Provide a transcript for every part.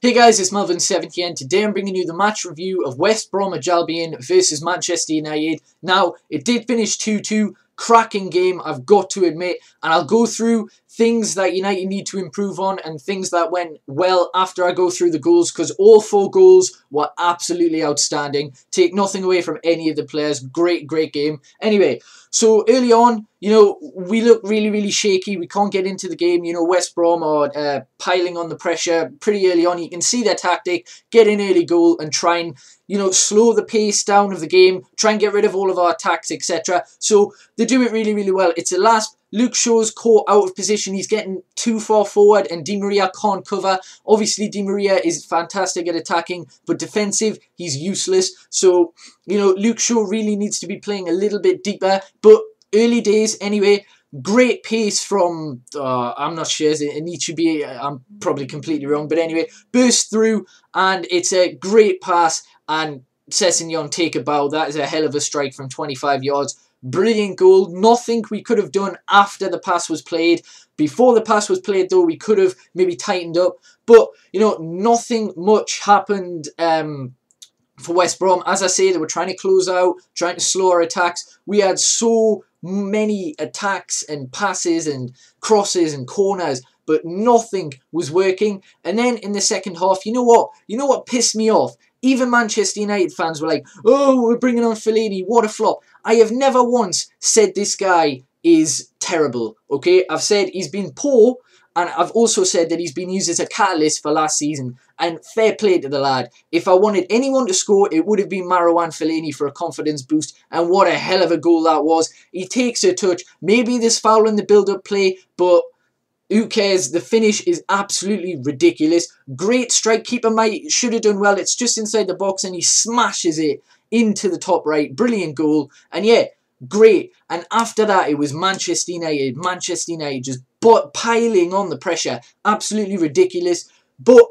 Hey guys, it's Melvin70 and today I'm bringing you the match review of West Brom Albion versus Manchester United. Now, it did finish 2-2, cracking game, I've got to admit, and I'll go through things that United need to improve on and things that went well after I go through the goals, because all 4 goals were absolutely outstanding. Take nothing away from any of the players. Great game. Anyway, so early on, we look really shaky. We can't get into the game. West Brom are piling on the pressure pretty early on. You can see their tactic: get an early goal and try and slow the pace down of the game, try and get rid of all of our attacks, etc. So they do it really well. It's a last. Luke Shaw's caught out of position. He's getting too far forward and Di Maria can't cover. Obviously, Di Maria is fantastic at attacking, but defensive, he's useless. So, Luke Shaw really needs to be playing a little bit deeper. But early days, anyway, great pace from, I'm not sure, it needs to be, I'm probably completely wrong. But anyway, burst through and it's a great pass and Sessegnon take a bow. That is a hell of a strike from 25 yards. Brilliant goal. Nothing we could have done after the pass was played. Before the pass was played, though, we could have maybe tightened up. But, nothing much happened for West Brom. As I say, they were trying to close out, trying to slow our attacks. We had so many attacks and passes and crosses and corners, but nothing was working. And then in the second half, you know what pissed me off? Even Manchester United fans were like, oh, we're bringing on Fellaini, what a flop. I have never once said this guy is terrible, okay? I've said he's been poor, and I've also said that he's been used as a catalyst for last season. And fair play to the lad. If I wanted anyone to score, it would have been Marouane Fellaini for a confidence boost. And what a hell of a goal that was. He takes a touch. Maybe there's foul in the build-up play, but who cares? The finish is absolutely ridiculous. Great strike. Keeper should have done well. It's just inside the box and he smashes it into the top right. Brilliant goal. And yeah, great. And after that, it was Manchester United. Manchester United just piling on the pressure. Absolutely ridiculous. But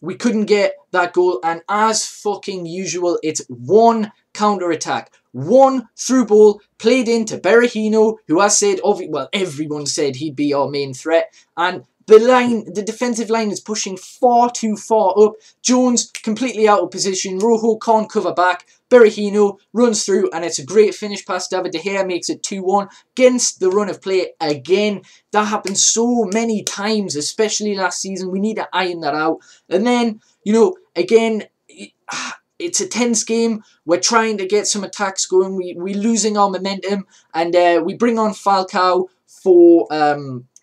we couldn't get that goal. And as fucking usual, it's one counter-attack. One through ball played into Berahino, who I said, well, everyone said he'd be our main threat. And the defensive line is pushing far too far up. Jones completely out of position. Rojo can't cover back. Berahino runs through and it's a great finish past David De Gea, makes it 2-1 against the run of play again. That happened so many times, especially last season. We need to iron that out. And then, again, it's a tense game. We're trying to get some attacks going. We're losing our momentum. And we bring on Falcao for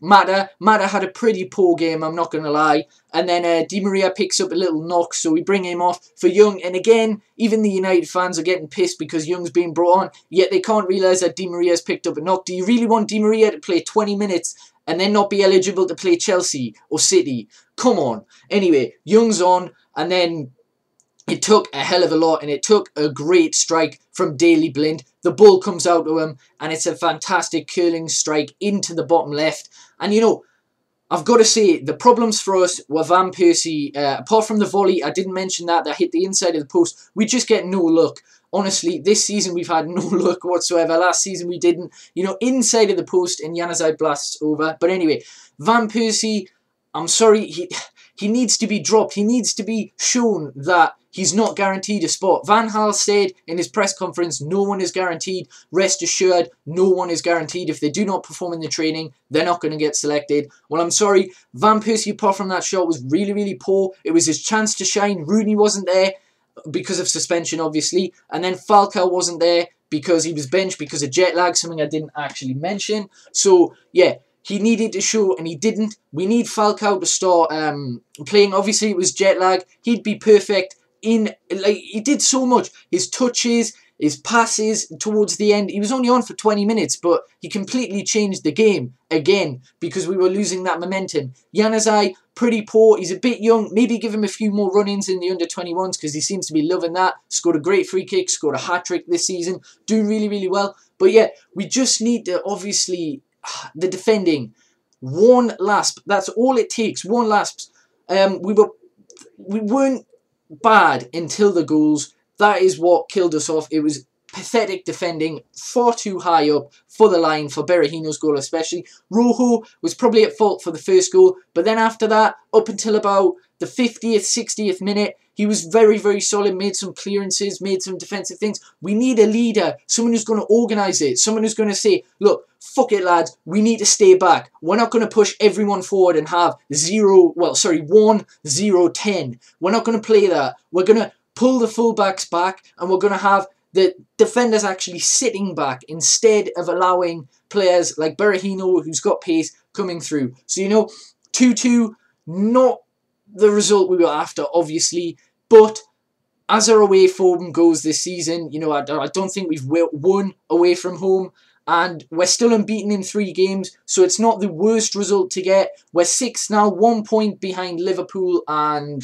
Mata. Mata had a pretty poor game, I'm not going to lie. And then Di Maria picks up a little knock, so we bring him off for Young. And again, even the United fans are getting pissed because Young's been brought on, yet they can't realise that Di Maria's picked up a knock. Do you really want Di Maria to play 20 minutes and then not be eligible to play Chelsea or City? Come on. Anyway, Young's on, and then it took a hell of a lot, and it took a great strike from Daley Blind. The ball comes out to him, and it's a fantastic curling strike into the bottom left. And, I've got to say, the problems for us were Van Persie. Apart from the volley, I didn't mention that hit the inside of the post. We just get no luck. Honestly, this season we've had no luck whatsoever. Last season we didn't. Inside of the post, and Januzaj blasts over. But anyway, Van Persie, I'm sorry, he needs to be dropped. He needs to be shown that he's not guaranteed a spot. Van Gaal said in his press conference, no one is guaranteed. Rest assured, no one is guaranteed. If they do not perform in the training, they're not going to get selected. Well, I'm sorry. Van Persie, apart from that shot, was really poor. It was his chance to shine. Rooney wasn't there because of suspension, obviously. And then Falcao wasn't there because he was benched because of jet lag, something I didn't actually mention. So, yeah. He needed to show, and he didn't. We need Falcao to start playing. Obviously, it was jet lag. He'd be perfect. He did so much. His touches, his passes towards the end. He was only on for 20 minutes, but he completely changed the game again because we were losing that momentum. Januzaj, pretty poor. He's a bit young. Maybe give him a few more run-ins in the under-21s because he seems to be loving that. Scored a great free kick. Scored a hat-trick this season. Doing really well. But yeah, we just need to obviously... the defending, one lasp. That's all it takes. One lasp. We weren't bad until the goals. That is what killed us off. It was pathetic defending, far too high up for the line for Berahino's goal especially. Rojo was probably at fault for the first goal, but then after that, up until about the 50th, 60th minute. He was very, very solid, made some clearances, made some defensive things. We need a leader, someone who's going to organise it, someone who's going to say, look, fuck it, lads, we need to stay back. We're not going to push everyone forward and have 1-0-10. We're not going to play that. We're going to pull the fullbacks back, and we're going to have the defenders actually sitting back instead of allowing players like Berahino, who's got pace, coming through. So, 2-2, not the result we were after, obviously, but as our away form goes this season, I don't think we've won away from home, and we're still unbeaten in 3 games, so it's not the worst result to get. We're 6th now, 1 point behind Liverpool, and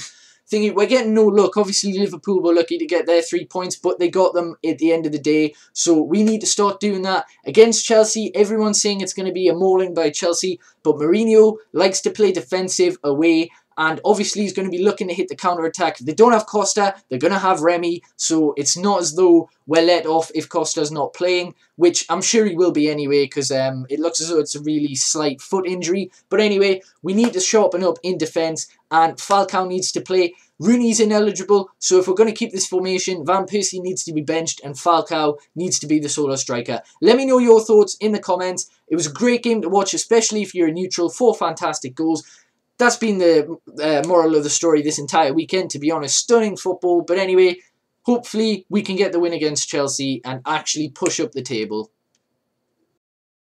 thinking we're getting no luck. Obviously, Liverpool were lucky to get their 3 points, but they got them at the end of the day. So we need to start doing that against Chelsea. Everyone's saying it's going to be a mauling by Chelsea, but Mourinho likes to play defensive away, and obviously he's going to be looking to hit the counter-attack. If they don't have Costa, they're going to have Remy, so it's not as though we're let off if Costa's not playing, which I'm sure he will be anyway, because it looks as though it's a really slight foot injury. But anyway, we need to sharpen up in defence, and Falcao needs to play. Rooney's ineligible, so if we're going to keep this formation, Van Persie needs to be benched, and Falcao needs to be the solo striker. Let me know your thoughts in the comments. It was a great game to watch, especially if you're a neutral. 4 fantastic goals. That's been the moral of the story this entire weekend, to be honest. Stunning football. But anyway, hopefully we can get the win against Chelsea and actually push up the table.